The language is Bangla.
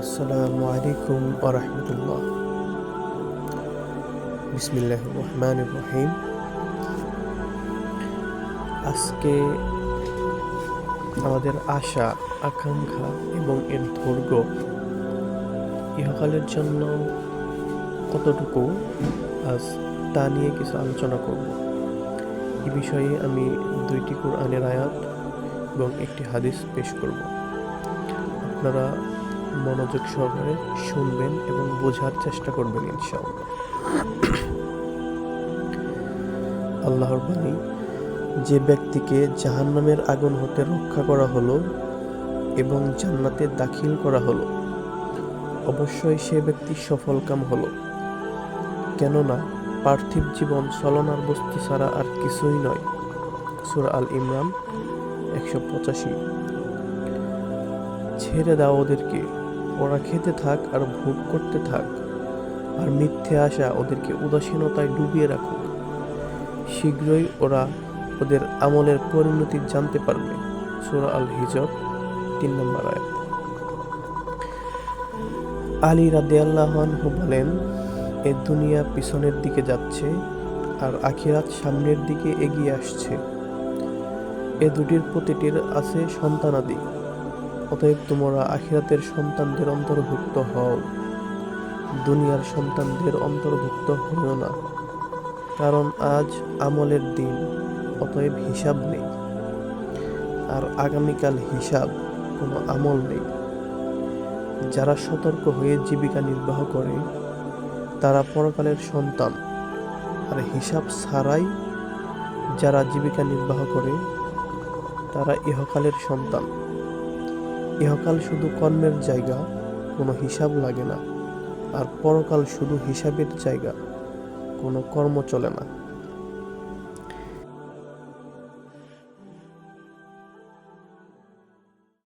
আসসালামু আলাইকুম ওয়া রাহমাতুল্লাহ। বিসমিল্লাহির রহমানির রহিম। আজকে আমাদের আশা, আকাঙ্ক্ষা এবং এর দৈর্ঘ্য ইহকালের জন্য কতটুকু আজ তা নিয়ে কিছু আলোচনা করব। এ বিষয়ে আমি 2টি কোরআনের আয়াত এবং একটি হাদিস পেশ করব। আপনারা মনোযোগ সহকারে শুনবেন এবং বোঝার চেষ্টা করবেন ইনশাআল্লাহ। আল্লাহর বাণী, যে ব্যক্তিকে জাহান্নামের আগুন হতে রক্ষা করা হলো এবং জান্নাতে দাখিল করা হলো, অবশ্যই সে ব্যক্তি সফলকাম হলো। কেননা পার্থিব জীবন ছলনার বস্তু ছাড়া আর কিছুই নয়। সূরা আল ইমরান 185। ছেড়ে দাও ওদেরকে, ওরা খেতে থাক আর ভোগ করতে থাক, আর মিথ্যে আশা ওদেরকে উদাসীনতায় ডুবিয়ে রাখুক। শীঘ্রই ওরা ওদের আমলের পরিণতি জানতে পারবে। সূরা আল হিজর 3 নম্বর আয়াত। আলী রাদিয়াল্লাহু আনহু বলেন, এ দুনিয়া পিছনের দিকে যাচ্ছে আর আখিরাত সামনের দিকে এগিয়ে আসছে। এ দুটির প্রতিটির আছে সন্তানাদি। অতএব তোমরা আখিরাতের সন্তানদের অন্তর্ভুক্ত হও, দুনিয়ার সন্তানদের অন্তর্ভুক্ত হও না। কারণ আজ আমলের দিন, অতএব হিসাব নেই, আর আগামীকাল হিসাব, কোনো আমল নেই। যারা সতর্ক হয়ে জীবিকা নির্বাহ করে তারা পরকালের সন্তান, আর হিসাব ছাড়াই যারা জীবিকা নির্বাহ করে তারা ইহকালের সন্তান। ইহকাল শুধু কর্মের জায়গা, কোনো হিসাব লাগে না, আর পরকাল শুধু হিসাবের জায়গা, কোনো কর্ম চলে না।